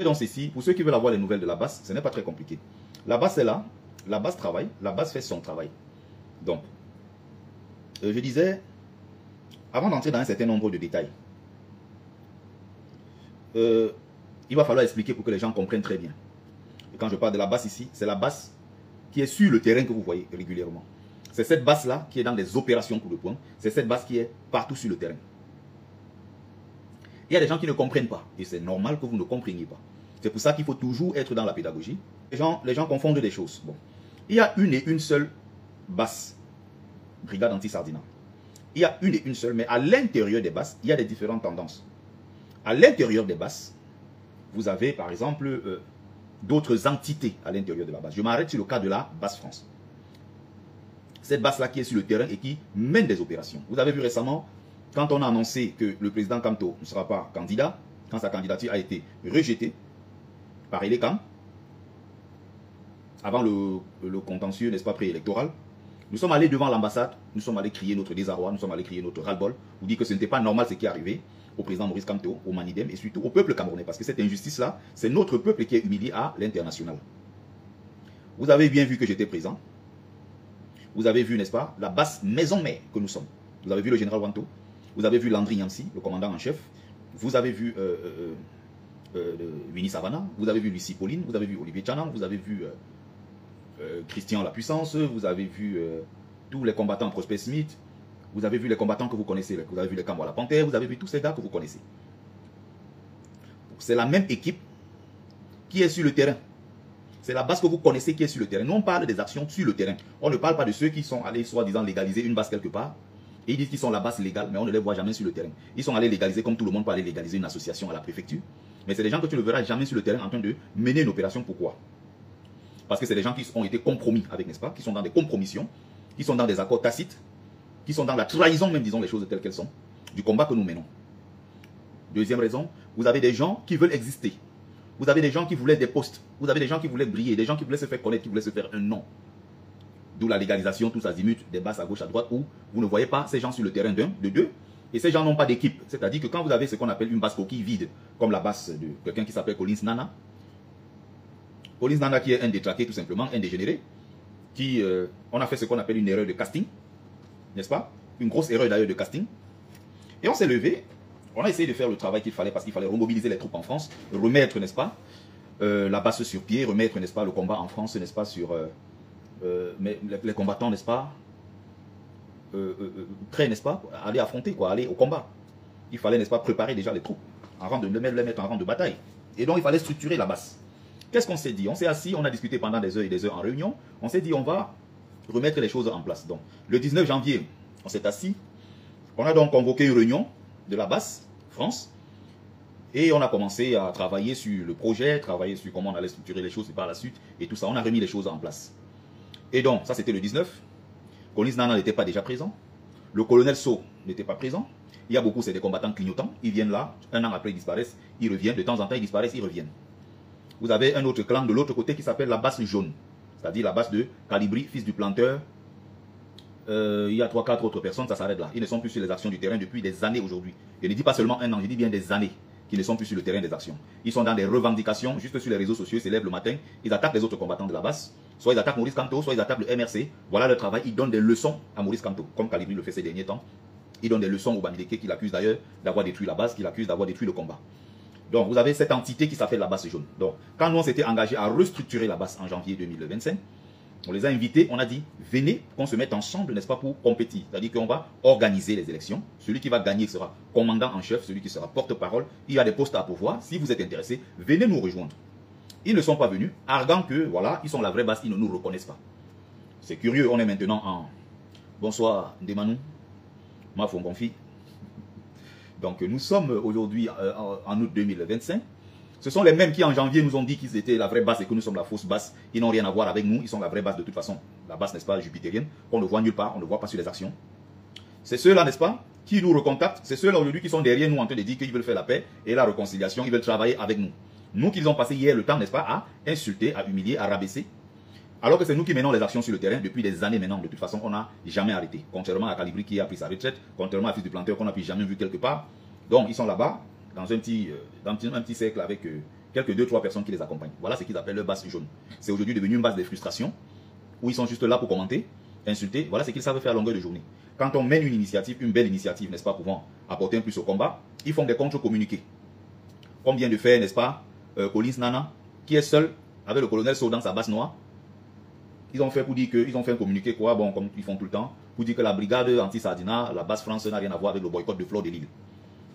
Et donc ceci, pour ceux qui veulent avoir les nouvelles de la base, ce n'est pas très compliqué. La base est là, la base travaille, la base fait son travail. Donc, je disais, avant d'entrer dans un certain nombre de détails, il va falloir expliquer pour que les gens comprennent très bien. Et quand je parle de la base ici, c'est la base qui est sur le terrain que vous voyez régulièrement. C'est cette base-là qui est dans des opérations coup de poing. C'est cette base qui est partout sur le terrain. Il y a des gens qui ne comprennent pas. Et c'est normal que vous ne compreniez pas. C'est pour ça qu'il faut toujours être dans la pédagogie. Les gens confondent des choses. Bon. Il y a une et une seule base. Brigade anti-Sardina. Il y a une et une seule, mais à l'intérieur des bases, il y a des différentes tendances. À l'intérieur des bases, vous avez par exemple d'autres entités à l'intérieur de la base. Je m'arrête sur le cas de la base France. Cette base-là qui est sur le terrain et qui mène des opérations. Vous avez vu récemment, quand on a annoncé que le président Kamto ne sera pas candidat, quand sa candidature a été rejetée par Elekam, avant le contentieux, n'est-ce pas, préélectoral, nous sommes allés devant l'ambassade, nous sommes allés crier notre désarroi, nous sommes allés crier notre ras-le-bol, vous dire que ce n'était pas normal ce qui est arrivé au président Maurice Kamto, au Manidem et surtout au peuple camerounais, parce que cette injustice-là, c'est notre peuple qui est humilié à l'international. Vous avez bien vu que j'étais présent. Vous avez vu, n'est-ce pas, la basse maison-mère que nous sommes. Vous avez vu le général Wanto, vous avez vu Landry Yamsi, le commandant en chef, vous avez vu Winnie Savannah, vous avez vu Lucie Pauline, vous avez vu Olivier Tchanan, vous avez vu Christian La Puissance, vous avez vu tous les combattants Prosper Smith, vous avez vu les combattants que vous connaissez, vous avez vu les Cambois La Panthère, vous avez vu tous ces gars que vous connaissez. C'est la même équipe qui est sur le terrain. C'est la base que vous connaissez qui est sur le terrain. Nous, on parle des actions sur le terrain. On ne parle pas de ceux qui sont allés, soi-disant, légaliser une base quelque part. Et ils disent qu'ils sont la base légale, mais on ne les voit jamais sur le terrain. Ils sont allés légaliser comme tout le monde peut aller légaliser une association à la préfecture. Mais c'est des gens que tu ne verras jamais sur le terrain en train de mener une opération. Pourquoi? Parce que c'est des gens qui ont été compromis avec, n'est-ce pas, qui sont dans des compromissions, qui sont dans des accords tacites, qui sont dans la trahison, même disons les choses telles qu'elles sont, du combat que nous menons. Deuxième raison, vous avez des gens qui veulent exister. Vous avez des gens qui voulaient des postes. Vous avez des gens qui voulaient briller, des gens qui voulaient se faire connaître, qui voulaient se faire un nom. D'où la légalisation, tous azimuts, des bases à gauche, à droite, où vous ne voyez pas ces gens sur le terrain d'un, de deux. Et ces gens n'ont pas d'équipe. C'est-à-dire que quand vous avez ce qu'on appelle une base coquille vide, comme la base de quelqu'un qui s'appelle Collins Nana, Collins Nana qui est un détraqué tout simplement, un dégénéré, qui, on a fait ce qu'on appelle une erreur de casting, n'est-ce pas? Une grosse erreur d'ailleurs de casting. Et on s'est levé. On a essayé de faire le travail qu'il fallait parce qu'il fallait remobiliser les troupes en France, remettre, n'est-ce pas, la base sur pied, remettre, n'est-ce pas, le combat en France, n'est-ce pas, sur les combattants, n'est-ce pas, prêts, n'est-ce pas, à aller affronter, quoi, aller au combat. Il fallait, n'est-ce pas, préparer déjà les troupes, en rang de les mettre en rang de bataille. Et donc, il fallait structurer la base. Qu'est-ce qu'on s'est dit? On s'est assis, on a discuté pendant des heures et des heures en réunion. On s'est dit, on va remettre les choses en place. Donc, le 19 janvier, on s'est assis. On a donc convoqué une réunion de la base France et on a commencé à travailler sur le projet, travailler sur comment on allait structurer les choses et par la suite et tout ça, on a remis les choses en place. Et donc ça c'était le 19, Collins Nana n'était pas déjà présent, le colonel So n'était pas présent, il y a beaucoup c'est des combattants clignotants, ils viennent là, un an après ils disparaissent, ils reviennent, de temps en temps ils disparaissent, ils reviennent. Vous avez un autre clan de l'autre côté qui s'appelle la base jaune, c'est-à-dire la base de Calibri, fils du planteur. Il y a 3-4 autres personnes, ça s'arrête là. Ils ne sont plus sur les actions du terrain depuis des années aujourd'hui. Je ne dis pas seulement un an, je dis bien des années qu'ils ne sont plus sur le terrain des actions. Ils sont dans des revendications, juste sur les réseaux sociaux, ils se lèvent le matin, ils attaquent les autres combattants de la base, soit ils attaquent Maurice Kamto, soit ils attaquent le MRC. Voilà leur travail, ils donnent des leçons à Maurice Kamto, comme Calibri le fait ces derniers temps. Ils donnent des leçons au Bamileke, qui l'accuse d'ailleurs d'avoir détruit la base, qui l'accuse d'avoir détruit le combat. Donc vous avez cette entité qui s'appelle la base jaune. Donc quand nous on s'était engagé à restructurer la base en janvier 2025, on les a invités, on a dit, venez qu'on se mette ensemble, n'est-ce pas, pour compétir. C'est-à-dire qu'on va organiser les élections. Celui qui va gagner sera commandant en chef, celui qui sera porte-parole. Il y a des postes à pourvoir. Si vous êtes intéressés, venez nous rejoindre. Ils ne sont pas venus, arguant que, voilà, ils sont la vraie base, ils ne nous reconnaissent pas. C'est curieux, on est maintenant en... Bonsoir, Ndemanou, ma femme, mon fille. Donc nous sommes aujourd'hui en août 2025. Ce sont les mêmes qui en janvier nous ont dit qu'ils étaient la vraie base et que nous sommes la fausse base. Ils n'ont rien à voir avec nous, ils sont la vraie base de toute façon. La base, n'est-ce pas, jupitérienne, qu'on ne voit nulle part, on ne voit pas sur les actions. C'est ceux-là, n'est-ce pas, qui nous recontactent. C'est ceux-là aujourd'hui qui sont derrière nous en train de dire qu'ils veulent faire la paix et la réconciliation, ils veulent travailler avec nous. Nous qu'ils ont passé hier le temps, n'est-ce pas, à insulter, à humilier, à rabaisser. Alors que c'est nous qui menons les actions sur le terrain depuis des années maintenant. De toute façon, on n'a jamais arrêté. Contrairement à Calibri qui a pris sa retraite, contrairement à Fils du Planteur qu'on n'a jamais vu quelque part. Donc, ils sont là-bas, dans un petit cercle avec quelques 2-3 personnes qui les accompagnent. Voilà ce qu'ils appellent le base jaune. C'est aujourd'hui devenu une base de frustration, où ils sont juste là pour commenter, insulter. Voilà ce qu'ils savent faire à longueur de journée. Quand on mène une initiative, une belle initiative, n'est-ce pas, pouvant apporter un plus au combat, ils font des contre-communiqués. Comme vient de faire, n'est-ce pas, Collins Nana, qui est seul avec le colonel Sow dans sa base noire. Ils ont fait pour dire qu'ils ont fait un communiqué, quoi, bon, comme ils font tout le temps, pour dire que la brigade anti-Sardina, la base France n'a rien à voir avec le boycott de Fleur de Lille.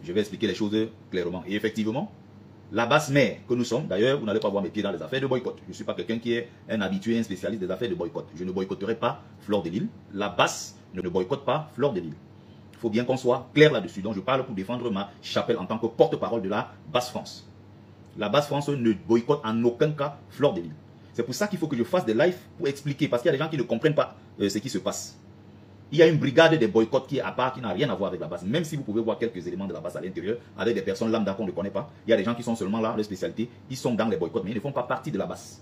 Je vais expliquer les choses clairement. Et effectivement, la base mère que nous sommes, d'ailleurs, vous n'allez pas voir mes pieds dans les affaires de boycott. Je ne suis pas quelqu'un qui est un habitué, un spécialiste des affaires de boycott. Je ne boycotterai pas Fleur de Lille. La base ne boycotte pas Fleur de Lille. Il faut bien qu'on soit clair là-dessus. Donc je parle pour défendre ma chapelle en tant que porte-parole de la base France. La base France ne boycotte en aucun cas Fleur de Lille. C'est pour ça qu'il faut que je fasse des lives pour expliquer, parce qu'il y a des gens qui ne comprennent pas ce qui se passe. Il y a une brigade de boycott qui est à part, qui n'a rien à voir avec la base. Même si vous pouvez voir quelques éléments de la base à l'intérieur, avec des personnes lambda qu'on ne connaît pas, il y a des gens qui sont seulement là, leur spécialité, ils sont dans les boycotts, mais ils ne font pas partie de la base.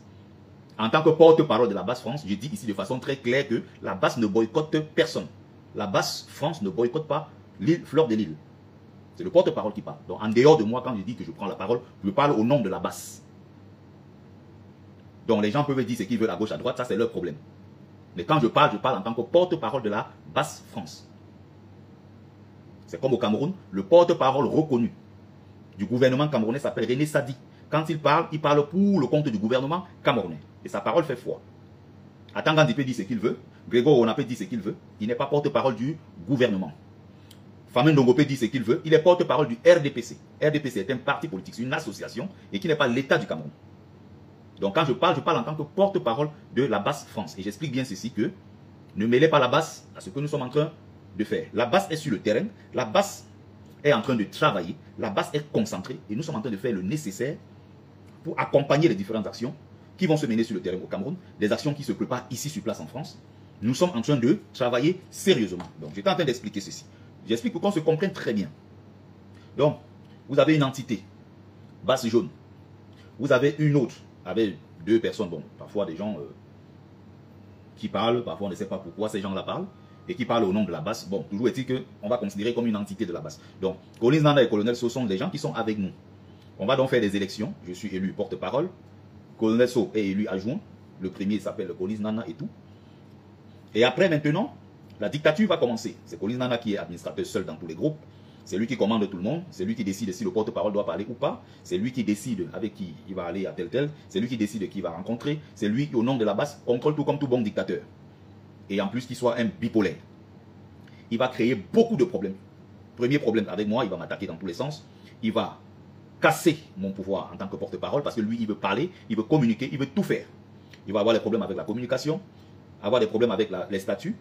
En tant que porte-parole de la base France, je dis ici de façon très claire que la base ne boycotte personne. La base France ne boycotte pas Fleur de Lille. C'est le porte-parole qui parle. Donc en dehors de moi, quand je dis que je prends la parole, je parle au nom de la base. Donc les gens peuvent dire ce qu'ils veulent à gauche, à droite, ça c'est leur problème. Mais quand je parle en tant que porte-parole de la base France. C'est comme au Cameroun, le porte-parole reconnu du gouvernement camerounais s'appelle René Sadi. Quand il parle pour le compte du gouvernement camerounais. Et sa parole fait foi. Atangandi peut dire ce qu'il veut, Grégoire Ona peut dire ce qu'il veut, il n'est pas porte-parole du gouvernement. Famen Ndongo peut dire ce qu'il veut, il est porte-parole du RDPC. RDPC est un parti politique, c'est une association et qui n'est pas l'État du Cameroun. Donc quand je parle en tant que porte-parole de la base France. Et j'explique bien ceci que ne mêlez pas la base à ce que nous sommes en train de faire. La base est sur le terrain, la base est en train de travailler, la base est concentrée et nous sommes en train de faire le nécessaire pour accompagner les différentes actions qui vont se mener sur le terrain au Cameroun, des actions qui se préparent ici sur place en France. Nous sommes en train de travailler sérieusement. Donc j'étais en train d'expliquer ceci. J'explique pour qu'on se comprenne très bien. Donc, vous avez une entité, base jaune. Vous avez une autre, avec 2 personnes, bon, parfois des gens qui parlent, parfois on ne sait pas pourquoi ces gens-là parlent, et qui parlent au nom de la base. Bon, toujours est-il qu'on va considérer comme une entité de la base. Donc, Collins Nana et Colonel So sont des gens qui sont avec nous. On va donc faire des élections. Je suis élu porte-parole. Colonel So est élu adjoint. Le premier s'appelle Collins Nana et tout. Et après, maintenant, la dictature va commencer. C'est Collins Nana qui est administrateur seul dans tous les groupes. C'est lui qui commande tout le monde. C'est lui qui décide si le porte-parole doit parler ou pas. C'est lui qui décide avec qui il va aller à tel. C'est lui qui décide qui il va rencontrer. C'est lui qui, au nom de la base, contrôle tout comme tout bon dictateur. Et en plus qu'il soit un bipolaire. Il va créer beaucoup de problèmes. Premier problème avec moi, il va m'attaquer dans tous les sens. Il va casser mon pouvoir en tant que porte-parole parce que lui, il veut parler, il veut communiquer, il veut tout faire. Il va avoir des problèmes avec la communication, avoir des problèmes avec les statuts.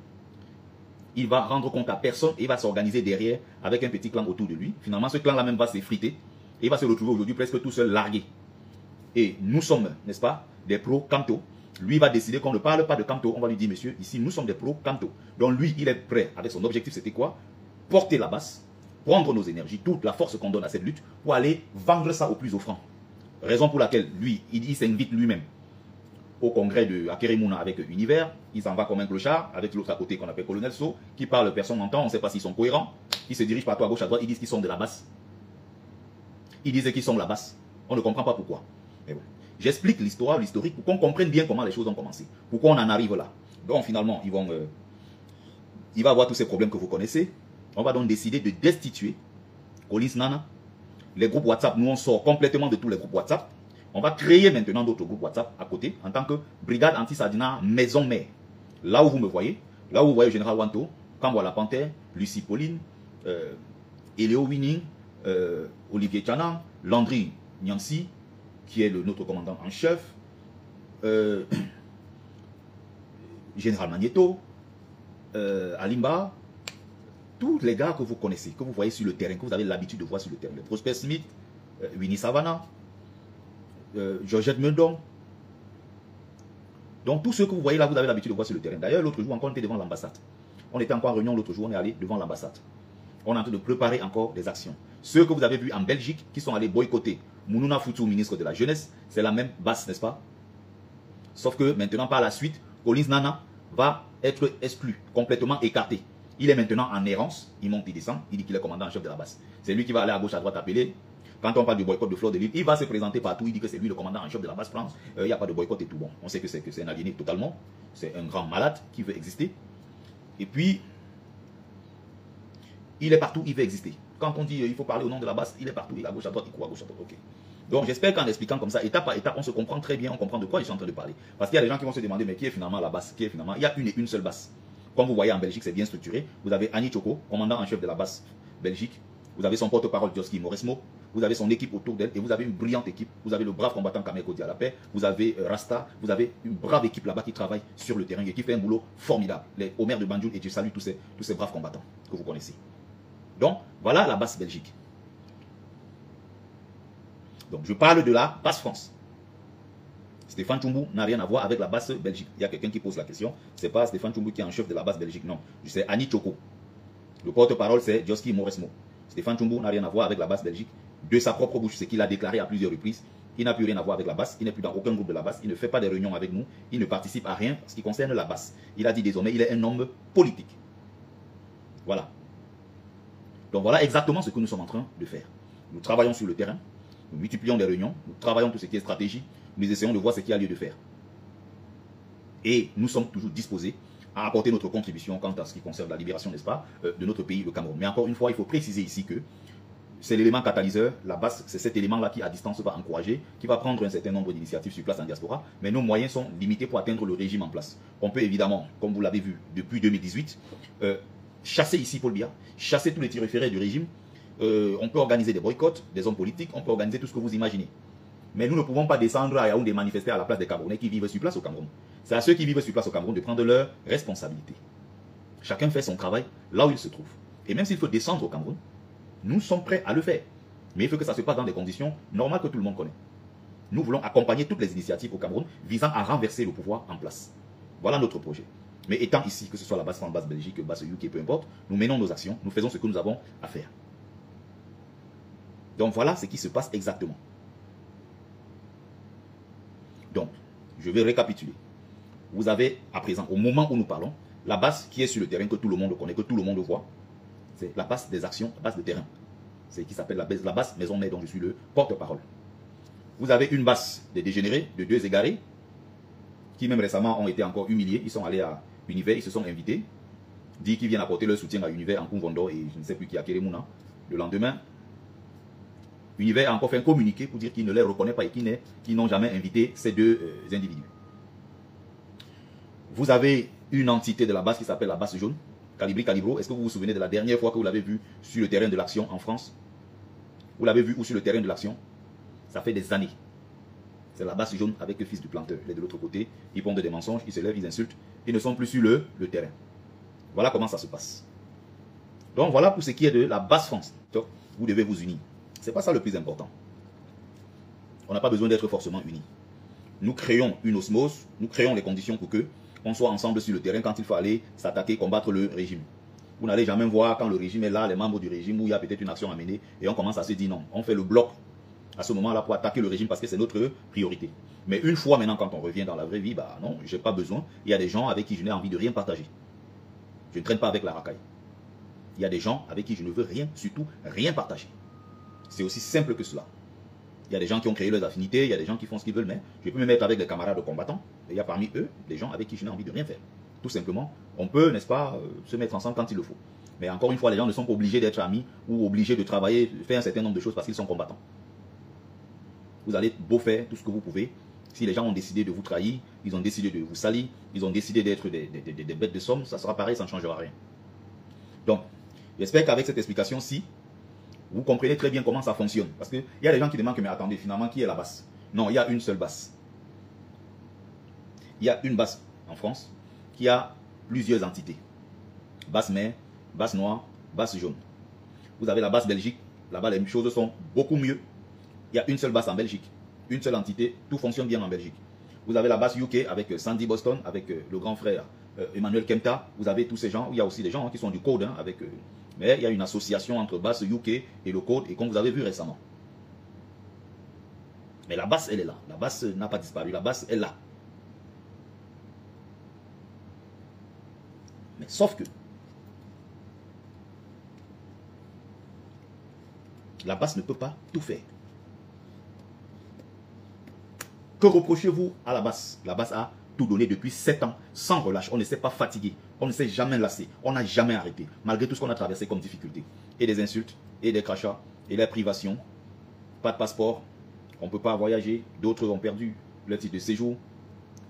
Il va rendre compte à personne et il va s'organiser derrière avec un petit clan autour de lui. Finalement, ce clan-là même va s'effriter et il va se retrouver aujourd'hui presque tout seul largué. Et nous sommes, n'est-ce pas, des pro-Camto. Lui va décider qu'on ne parle pas de Camto. On va lui dire, monsieur, ici, nous sommes des pro-Camto. Donc lui, il est prêt avec son objectif, c'était quoi? Porter la basse, prendre nos énergies, toute la force qu'on donne à cette lutte pour aller vendre ça au plus offrant. Raison pour laquelle, lui, il s'invite lui-même au congrès de Akeremouna avec Univers. Il s'en va comme un clochard avec l'autre à côté qu'on appelle Colonel So, qui parle, personne n'entend, on ne sait pas s'ils sont cohérents. Ils se dirigent partout à gauche, à droite, ils disent qu'ils sont de la basse. Ils disent qu'ils sont de la basse. On ne comprend pas pourquoi. Mais bon. J'explique l'histoire, l'historique, pour qu'on comprenne bien comment les choses ont commencé. Pourquoi on en arrive là. Donc finalement, il va avoir tous ces problèmes que vous connaissez. On va donc décider de destituer Collins Nana. Les groupes WhatsApp, nous on sort complètement de tous les groupes WhatsApp. On va créer maintenant d'autres groupes WhatsApp à côté, en tant que brigade anti-Sardina maison mère. Là où vous me voyez, là où vous voyez le général Wanto, Kamwa la Panthère, Lucie Pauline, Eléo Winning, Olivier Tchanan, Landry Nyansi, qui est notre commandant en chef, Général Magneto, Alimba, tous les gars que vous connaissez, que vous voyez sur le terrain, que vous avez l'habitude de voir sur le terrain, le Prosper Smith, Winnie Savannah, Georgette Meudon. Donc tous ceux que vous voyez là, vous avez l'habitude de voir sur le terrain. D'ailleurs, l'autre jour encore, on était devant l'ambassade. On était encore en réunion l'autre jour, on est allé devant l'ambassade. On est en train de préparer encore des actions. Ceux que vous avez vus en Belgique, qui sont allés boycotter Mounouna Foutou, ministre de la Jeunesse, c'est la même base, n'est-ce pas? Sauf que maintenant, par la suite, Collins Nana va être exclu, complètement écarté. Il est maintenant en errance, il monte, il descend, il dit qu'il est commandant en chef de la base. C'est lui qui va aller à gauche, à droite appeler. Quand on parle du boycott de Fleur de Lys, il va se présenter partout, il dit que c'est lui le commandant en chef de la base France, il n'y a pas de boycott et tout. Bon, on sait que c'est un aliéné totalement, c'est un grand malade qui veut exister. Et puis, il est partout, il veut exister. Quand on dit il faut parler au nom de la base, il est partout, il est à gauche, à droite, il court à gauche, à droite, ok. Donc j'espère qu'en expliquant comme ça, étape par étape, on se comprend très bien, on comprend de quoi je suis en train de parler. Parce qu'il y a des gens qui vont se demander, mais qui est finalement la base? Qui est finalement? Il y a une et une seule base. Comme vous voyez en Belgique, c'est bien structuré. Vous avez Annie Tchoko, commandant en chef de la base Belgique. Vous avez son porte-parole Joski Mauresmo. Vous avez son équipe autour d'elle et vous avez une brillante équipe. Vous avez le brave combattant Kameko Dialapé. Vous avez Rasta. Vous avez une brave équipe là-bas qui travaille sur le terrain et qui fait un boulot formidable. Les Omer de Banjul, et je salue tous ces braves combattants que vous connaissez. Donc, voilà la base Belgique. Donc, je parle de la base France. Stéphane Tchoumou n'a rien à voir avec la base Belgique. Il y a quelqu'un qui pose la question. Ce n'est pas Stéphane Tchoumou qui est en chef de la base Belgique. Non, c'est Annie Tchoko. Le porte-parole, c'est Joski Mauresmo. Stéphane Tchoumou n'a rien à voir avec la base Belgique. De sa propre bouche, ce qu'il a déclaré à plusieurs reprises. Il n'a plus rien à voir avec la base. Il n'est plus dans aucun groupe de la base. Il ne fait pas des réunions avec nous. Il ne participe à rien en ce qui concerne la base. Il a dit désormais, il est un homme politique. Voilà. Donc voilà exactement ce que nous sommes en train de faire. Nous travaillons sur le terrain. Nous multiplions les réunions. Nous travaillons tout ce qui est stratégie. Nous essayons de voir ce qu'il y a lieu de faire. Et nous sommes toujours disposés à apporter notre contribution quant à ce qui concerne la libération, n'est-ce pas, de notre pays, le Cameroun. Mais encore une fois, il faut préciser ici que c'est l'élément catalyseur, la base, c'est cet élément-là qui, à distance, va encourager, qui va prendre un certain nombre d'initiatives sur place en diaspora, mais nos moyens sont limités pour atteindre le régime en place. On peut évidemment, comme vous l'avez vu depuis 2018, chasser ici Paul Biya, chasser tous les référés du régime, on peut organiser des boycotts, des hommes politiques, on peut organiser tout ce que vous imaginez. Mais nous ne pouvons pas descendre à Yaoundé manifester à la place des Camerounais qui vivent sur place au Cameroun. C'est à ceux qui vivent sur place au Cameroun de prendre leurs responsabilités. Chacun fait son travail là où il se trouve. Et même s'il faut descendre au Cameroun, nous sommes prêts à le faire. Mais il faut que ça se passe dans des conditions normales que tout le monde connaît. Nous voulons accompagner toutes les initiatives au Cameroun visant à renverser le pouvoir en place. Voilà notre projet. Mais étant ici, que ce soit la base France, base Belgique, base UK, peu importe, nous menons nos actions, nous faisons ce que nous avons à faire. Donc voilà ce qui se passe exactement. Donc, je vais récapituler. Vous avez, à présent, au moment où nous parlons, la base qui est sur le terrain, que tout le monde connaît, que tout le monde voit. C'est la base des actions, la base de terrain. C'est qui s'appelle la base Maison Mère, dont je suis le porte-parole. Vous avez une base des dégénérés, de 2 égarés, qui même récemment ont été encore humiliés. Ils sont allés à Univers, ils se sont invités, dit qu'ils viennent apporter leur soutien à Univers en Koumvondo et je ne sais plus qui a Kérémouna. Le lendemain, Univers a encore fait un communiqué pour dire qu'il ne les reconnaît pas et qu'ils n'ont jamais invité ces 2 individus. Vous avez une entité de la base qui s'appelle la base jaune, Calibri Calibro. Est-ce que vous vous souvenez de la dernière fois que vous l'avez vu sur le terrain de l'action en France? Vous l'avez vu où sur le terrain de l'action? Ça fait des années. C'est la base jaune avec le fils du planteur. Il est de l'autre côté, ils pondent des mensonges, ils se lèvent, ils insultent. Ils ne sont plus sur le terrain. Voilà comment ça se passe. Donc voilà pour ce qui est de la base France. Donc, vous devez vous unir. Ce n'est pas ça le plus important. On n'a pas besoin d'être forcément unis. Nous créons une osmose, nous créons les conditions pour que on soit ensemble sur le terrain quand il faut aller s'attaquer, combattre le régime. Vous n'allez jamais voir quand le régime est là, les membres du régime, où il y a peut-être une action à mener, et on commence à se dire non. On fait le bloc à ce moment-là pour attaquer le régime parce que c'est notre priorité. Mais une fois maintenant, quand on revient dans la vraie vie, bah non, je n'ai pas besoin. Il y a des gens avec qui je n'ai envie de rien partager. Je ne traîne pas avec la racaille. Il y a des gens avec qui je ne veux rien, surtout rien partager. C'est aussi simple que cela. Il y a des gens qui ont créé leurs affinités, il y a des gens qui font ce qu'ils veulent, mais je peux me mettre avec des camarades combattants. Et il y a parmi eux des gens avec qui je n'ai envie de rien faire. Tout simplement, on peut, n'est-ce pas, se mettre ensemble quand il le faut. Mais encore une fois, les gens ne sont pas obligés d'être amis ou obligés de travailler, de faire un certain nombre de choses parce qu'ils sont combattants. Vous allez beau faire tout ce que vous pouvez. Si les gens ont décidé de vous trahir, ils ont décidé de vous salir, ils ont décidé d'être des bêtes de somme, ça sera pareil, ça ne changera rien. Donc, j'espère qu'avec cette explication-ci, vous comprenez très bien comment ça fonctionne. Parce qu'il y a des gens qui demandent que, mais attendez, finalement, qui est la base? Non, il y a une seule base. Il y a une base en France qui a plusieurs entités. Base mère, base noire, base jaune. Vous avez la base Belgique. Là-bas, les choses sont beaucoup mieux. Il y a une seule base en Belgique. Une seule entité. Tout fonctionne bien en Belgique. Vous avez la base UK avec Sandy Boston, avec le grand frère Emmanuel Kemta. Vous avez tous ces gens. Il y a aussi des gens qui sont du code avec... mais il y a une association entre base UK et le code, et comme vous avez vu récemment. Mais la base, elle est là. La base n'a pas disparu. La base est là. Mais sauf que la base ne peut pas tout faire. Que reprochez-vous à la BAS? La BAS a tout donné depuis 7 ans, sans relâche. On ne s'est pas fatigué, on ne s'est jamais lassé, on n'a jamais arrêté, malgré tout ce qu'on a traversé comme difficulté. Et des insultes, et des crachats, et des privations. Pas de passeport, on ne peut pas voyager. D'autres ont perdu leur titre de séjour.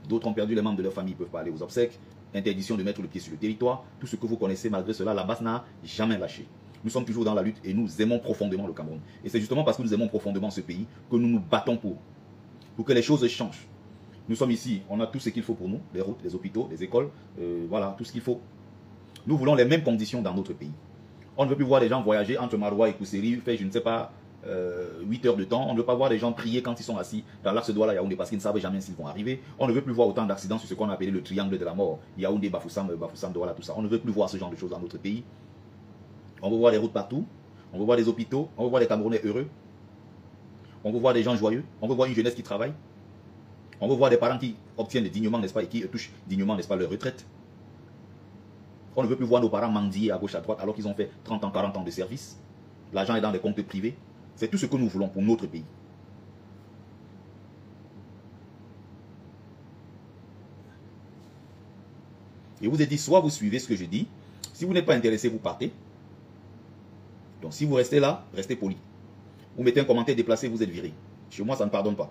D'autres ont perdu les membres de leur famille, ne peuvent pas aller aux obsèques. Interdiction de mettre le pied sur le territoire. Tout ce que vous connaissez, malgré cela, la BAS n'a jamais lâché. Nous sommes toujours dans la lutte et nous aimons profondément le Cameroun. Et c'est justement parce que nous aimons profondément ce pays que nous nous battons pour que les choses changent. Nous sommes ici, on a tout ce qu'il faut pour nous, les routes, les hôpitaux, les écoles, voilà, tout ce qu'il faut. Nous voulons les mêmes conditions dans notre pays. On ne veut plus voir des gens voyager entre Maroua et Kousséri, faire, je ne sais pas, 8 heures de temps. On ne veut pas voir des gens prier quand ils sont assis dans l'axe Douala Yaoundé parce qu'ils ne savent jamais s'ils vont arriver. On ne veut plus voir autant d'accidents sur ce qu'on a appelé le triangle de la mort. Yaoundé, Bafoussam, Douala, tout ça. On ne veut plus voir ce genre de choses dans notre pays. On veut voir des routes partout. On veut voir des hôpitaux. On veut voir des Camerounais heureux. On veut voir des gens joyeux. On veut voir une jeunesse qui travaille. On veut voir des parents qui obtiennent dignement, n'est-ce pas, et qui touchent dignement, n'est-ce pas, leur retraite. On ne veut plus voir nos parents mendier à gauche, à droite, alors qu'ils ont fait 30 ans, 40 ans de service. L'argent est dans des comptes privés. C'est tout ce que nous voulons pour notre pays. Et vous ai dit, soit vous suivez ce que je dis. Si vous n'êtes pas intéressé, vous partez. Donc si vous restez là, restez poli. Vous mettez un commentaire déplacé, vous êtes viré. Chez moi, ça ne pardonne pas.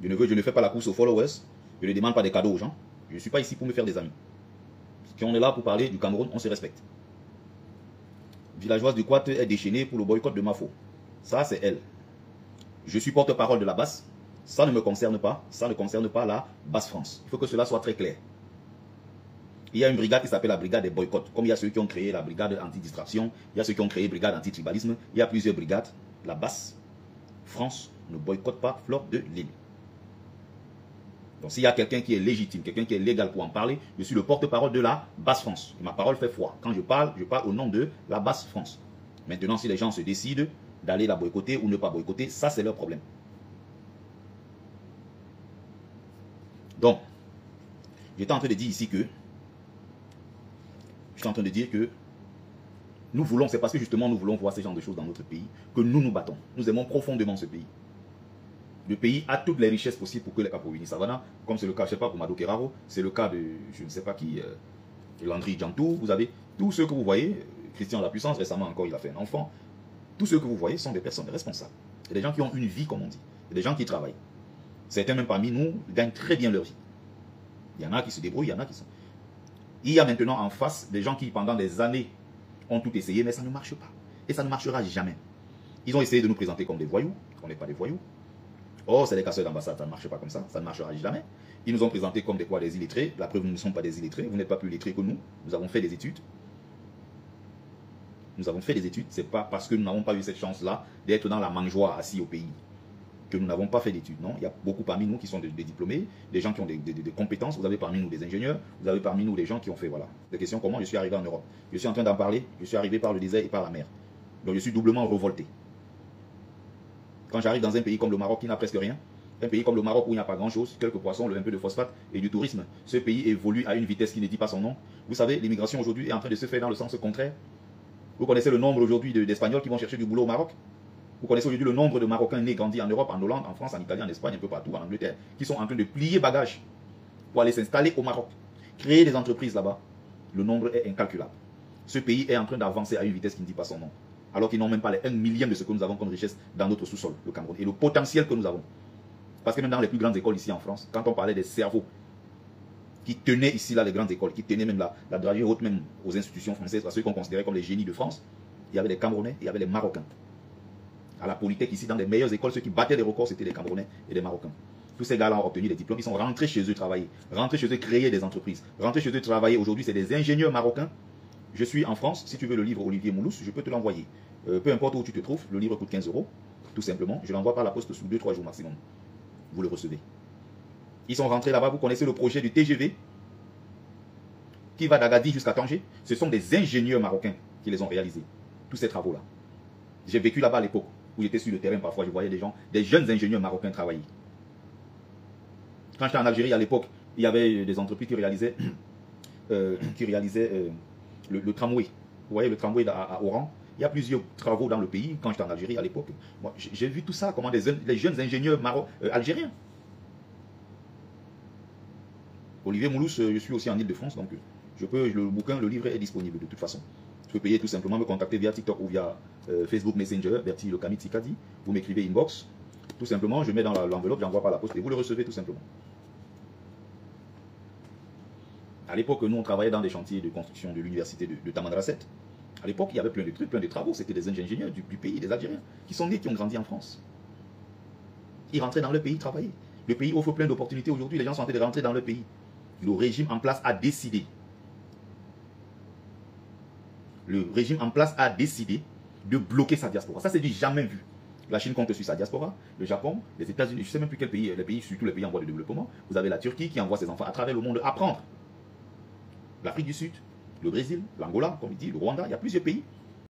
Je ne fais pas la course aux followers. Je ne demande pas des cadeaux aux gens. Je ne suis pas ici pour me faire des amis. Si on est là pour parler du Cameroun, on se respecte. Villageoise du Quat est déchaînée pour le boycott de Mafo. Ça, c'est elle. Je suis porte-parole de la BAS. Ça ne me concerne pas. Ça ne concerne pas la BAS France. Il faut que cela soit très clair. Il y a une brigade qui s'appelle la brigade des boycotts. Comme il y a ceux qui ont créé la brigade anti-distraction, il y a ceux qui ont créé la brigade anti-tribalisme. Il y a plusieurs brigades. La BAS France ne boycotte pas Fleur de Lille. Donc s'il y a quelqu'un qui est légitime, quelqu'un qui est légal pour en parler, je suis le porte-parole de la BAS France. Et ma parole fait foi. Quand je parle au nom de la BAS France. Maintenant, si les gens se décident d'aller la boycotter ou ne pas boycotter, ça c'est leur problème. Donc, j'étais en train de dire ici que, nous voulons, c'est parce que justement nous voulons voir ce genre de choses dans notre pays, que nous nous battons. Nous aimons profondément ce pays. Le pays a toutes les richesses possibles pour que les Capo Savana, comme c'est le cas, je ne sais pas, pour Mado Keraro, c'est le cas de, je ne sais pas qui, Landry Djantou, vous avez tous ceux que vous voyez, Christian La Puissance, récemment encore, il a fait un enfant. Tous ceux que vous voyez sont des personnes responsables. C'est des gens qui ont une vie, comme on dit. C'est des gens qui travaillent. Certains, même parmi nous, gagnent très bien leur vie. Il y en a qui se débrouillent, il y en a qui sont... Il y a maintenant en face des gens qui, pendant des années, ont tout essayé, mais ça ne marche pas. Et ça ne marchera jamais. Ils ont essayé de nous présenter comme des voyous. On n'est pas des voyous. Oh, c'est des casseurs d'ambassade, ça ne marche pas comme ça. Ça ne marchera jamais. Ils nous ont présentés comme des quoi, des illettrés. La preuve, nous ne sommes pas des illettrés. Vous n'êtes pas plus lettrés que nous. Nous avons fait des études. Nous avons fait des études. Ce n'est pas parce que nous n'avons pas eu cette chance-là d'être dans la mangeoire assis au pays que nous n'avons pas fait d'études. Non, il y a beaucoup parmi nous qui sont des diplômés, des gens qui ont des compétences. Vous avez parmi nous des ingénieurs. Vous avez parmi nous des gens qui ont fait, voilà, des questions comment je suis arrivé en Europe. Je suis en train d'en parler. Je suis arrivé par le désert et par la mer. Donc je suis doublement révolté. Quand j'arrive dans un pays comme le Maroc qui n'a presque rien, un pays comme le Maroc où il n'y a pas grand-chose, quelques poissons, un peu de phosphate et du tourisme, ce pays évolue à une vitesse qui ne dit pas son nom. Vous savez, l'immigration aujourd'hui est en train de se faire dans le sens contraire. Vous connaissez le nombre aujourd'hui d'Espagnols qui vont chercher du boulot au Maroc? Vous connaissez aujourd'hui le nombre de Marocains nés, grandis en Europe, en Hollande, en France, en Italie, en Espagne, un peu partout, en Angleterre, qui sont en train de plier bagages pour aller s'installer au Maroc, créer des entreprises là-bas. Le nombre est incalculable. Ce pays est en train d'avancer à une vitesse qui ne dit pas son nom. Alors qu'ils n'ont même pas les 1 millième de ce que nous avons comme richesse dans notre sous-sol, le Cameroun, et le potentiel que nous avons. Parce que même dans les plus grandes écoles ici en France, quand on parlait des cerveaux qui tenaient ici là les grandes écoles, qui tenaient même la dragée haute même aux institutions françaises, à ceux qu'on considérait comme les génies de France, il y avait les Camerounais, il y avait les Marocains. À la Polytech ici, dans les meilleures écoles, ceux qui battaient les records, c'était les Camerounais et les Marocains. Tous ces gars-là ont obtenu des diplômes, ils sont rentrés chez eux travailler, rentrés chez eux créer des entreprises, rentrés chez eux travailler. Aujourd'hui, c'est des ingénieurs marocains. Je suis en France, si tu veux le livre Olivier Moulous, je peux te l'envoyer. Peu importe où tu te trouves, le livre coûte 15 €, tout simplement. Je l'envoie par la poste sous 2-3 jours maximum. Vous le recevez. Ils sont rentrés là-bas, vous connaissez le projet du TGV qui va d'Agadir jusqu'à Tanger. Ce sont des ingénieurs marocains qui les ont réalisés, tous ces travaux-là. J'ai vécu là-bas à l'époque où j'étais sur le terrain, parfois je voyais des gens, des jeunes ingénieurs marocains travailler. Quand j'étais en Algérie à l'époque, il y avait des entreprises qui réalisaient, le tramway. Vous voyez le tramway à Oran. Il y a plusieurs travaux dans le pays. Quand j'étais en Algérie à l'époque, j'ai vu tout ça, comment les jeunes ingénieurs algériens. Olivier Moulous, je suis aussi en Ile-de-France, donc le bouquin, le livre est disponible de toute façon. Je peux payer tout simplement, me contacter via TikTok ou via Facebook Messenger, Bertie Le Kami Tsikadi. Vous m'écrivez inbox. Tout simplement, je mets dans l'enveloppe, j'envoie par la poste et vous le recevez tout simplement. À l'époque, nous, on travaillait dans des chantiers de construction de l'université de Tamanrasset. À l'époque, il y avait plein de trucs, plein de travaux. C'était des ingénieurs du pays, des Algériens, qui sont nés, qui ont grandi en France. Ils rentraient dans le pays travailler. Le pays offre plein d'opportunités aujourd'hui. Les gens sont en train de rentrer dans le pays. Le régime en place a décidé. Le régime en place a décidé de bloquer sa diaspora. Ça, c'est du jamais vu. La Chine compte sur sa diaspora, le Japon, les États-Unis, je ne sais même plus quel pays, les pays, surtout les pays en voie de développement. Vous avez la Turquie qui envoie ses enfants à travers le monde apprendre. L'Afrique du Sud, le Brésil, l'Angola, comme il dit, le Rwanda, il y a plusieurs pays